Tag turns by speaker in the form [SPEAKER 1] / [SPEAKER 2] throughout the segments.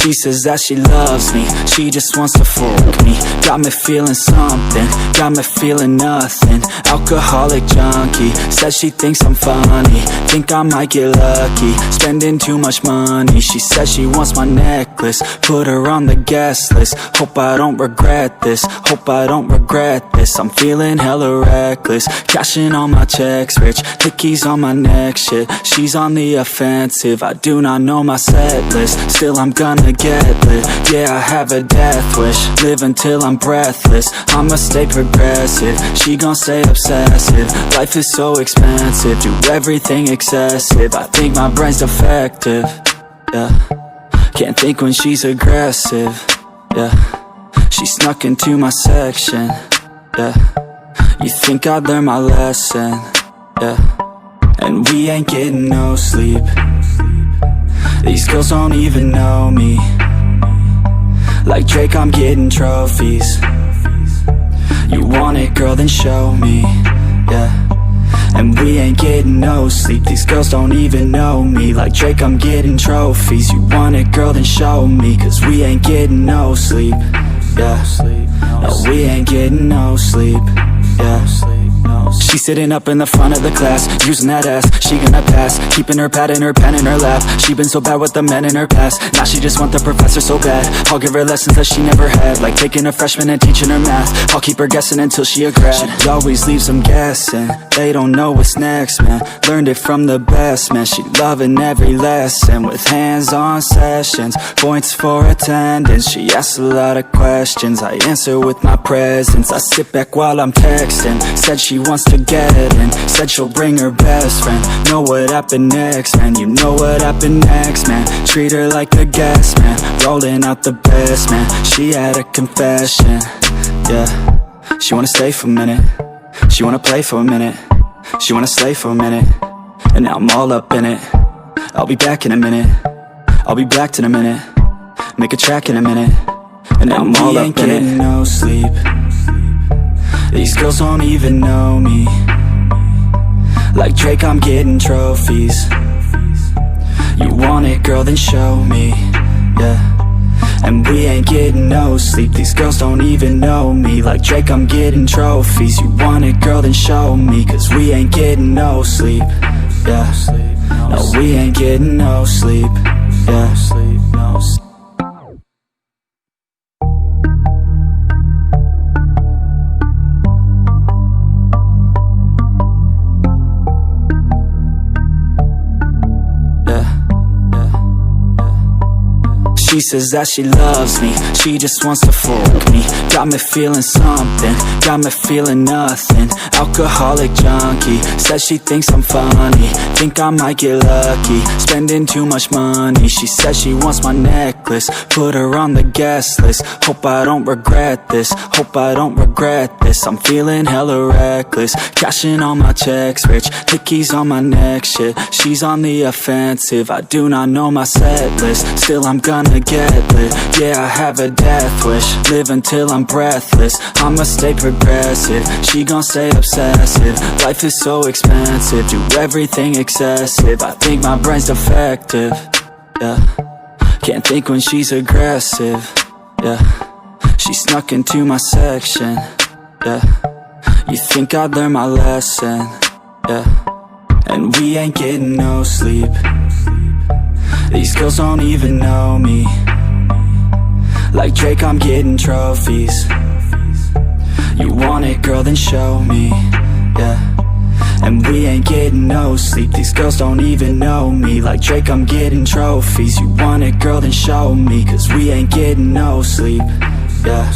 [SPEAKER 1] She says that she loves me, she just wants to fuck me. Got me feeling something, got me feeling nothing. Alcoholic junkie, says she thinks I'm funny. Think I might get lucky, spending too much money. She says she wants my necklace, put her on the guest list. Hope I don't regret this, hope I don't regret this. I'm feeling hella reckless, cashing all my checks rich. Hickeys on my neck, shit, she's on the offensive. I do not know my set list, still I'm gonna get lit. Yeah, I have a death wish, live until I'm breathless. I'ma stay progressive, she gon' stay obsessive. Life is so expensive, do everything excessive. I think my brain's defective, yeah. Can't think when she's aggressive, yeah. She snuck into my section, yeah. You think I'd learn my lesson, yeah. And we ain't getting no sleep. These girls don't even know me. Like Drake, I'm getting trophies. You want it, girl, then show me, yeah. And we ain't getting no sleep. These girls don't even know me. Like Drake, I'm getting trophies. You want it, girl, then show me. Cause we ain't getting no sleep, yeah. No, we ain't getting no sleep, yeah. She's sitting up in the front of the class, using that ass, she gonna pass. Keeping her pad and her pen in her lap. She been so bad with the men in her past. Now she just want the professor so bad. I'll give her lessons that she never had, like taking a freshman and teaching her math. I'll keep her guessing until she a grad. She always leaves them guessing, they don't know what's next, man. Learned it from the best, man. She loving every lesson, with hands-on sessions, points for attendance. She asks a lot of questions, I answer with my presence. I sit back while I'm texting, said she wants to get in, said she'll bring her best friend. Know what happened next, man. You know what happened next, man. Treat her like a guest, man. Rolling out the best, man. She had a confession, yeah. She wanna stay for a minute, she wanna play for a minute, she wanna slay for a minute. And now I'm all up in it. I'll be back in a minute, I'll be back in a minute. Make a track in a minute. And now I'm all up in it. No sleep. These girls don't even know me. Like Drake, I'm getting trophies. You want it, girl, then show me, yeah. And we ain't getting no sleep. These girls don't even know me. Like Drake, I'm getting trophies. You want it, girl, then show me. Cause we ain't getting no sleep, yeah. No, we ain't getting no sleep, yeah. She says that she loves me, she just wants to fuck me. Got me feeling something, got me feeling nothing. Alcoholic junkie, says she thinks I'm funny. Think I might get lucky, spending too much money. She says she wants my necklace, put her on the guest list. Hope I don't regret this, hope I don't regret this. I'm feeling hella reckless, cashing all my checks rich. Hickeys on my neck, shit, she's on the offensive. I do not know my set list, still I'm gonna get lit. Yeah, I have a death wish, live until I'm breathless. I'ma stay progressive, she gon' stay obsessive. Life is so expensive, do everything excessive. I think my brain's defective, yeah. Can't think when she's aggressive, yeah. She snuck into my section, yeah. You think I'd learn my lesson, yeah. And we ain't getting no sleep. These girls don't even know me. Like Drake, I'm getting trophies. You want it, girl, then show me, yeah. And we ain't getting no sleep. These girls don't even know me. Like Drake, I'm getting trophies. You want it, girl, then show me. Cause we ain't getting no sleep, yeah.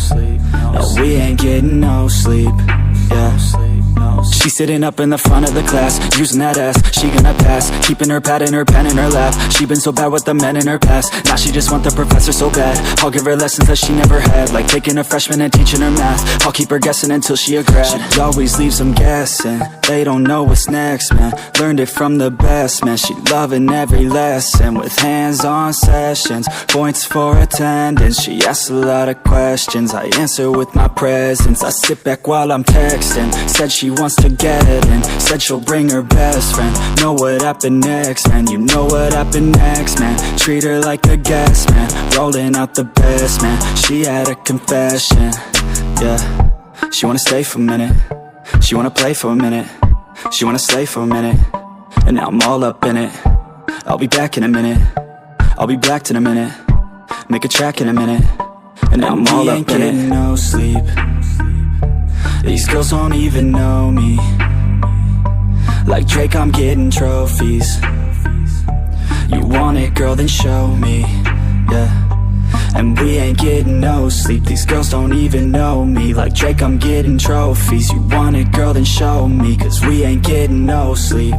[SPEAKER 1] No, we ain't getting no sleep, yeah. She's sitting up in the front of the class, using that ass, she gonna pass. Keeping her pad and her pen in her lap. She been so bad with the men in her past. Now she just want the professor so bad. I'll give her lessons that she never had, like taking a freshman and teaching her math. I'll keep her guessing until she a grad. She always leaves them guessing, they don't know what's next, man. Learned it from the best, man. She loving every lesson, with hands-on sessions, points for attendance. She asks a lot of questions, I answer with my presence. I sit back while I'm texting, said she she wants to get in. Said she'll bring her best friend. Know what happened next, man. You know what happened next, man. Treat her like a guest, man. Rolling out the best, man. She had a confession, yeah. She wanna stay for a minute. She wanna play for a minute. She wanna stay for a minute. And now I'm all up in it. I'll be back in a minute. I'll be blacked in a minute. Make a track in a minute. And now I'm all up in it. No sleep. These girls don't even know me. Like Drake, I'm getting trophies. You want it, girl, then show me, yeah. And we ain't getting no sleep. These girls don't even know me. Like Drake, I'm getting trophies. You want it, girl, then show me. Cause we ain't getting no sleep.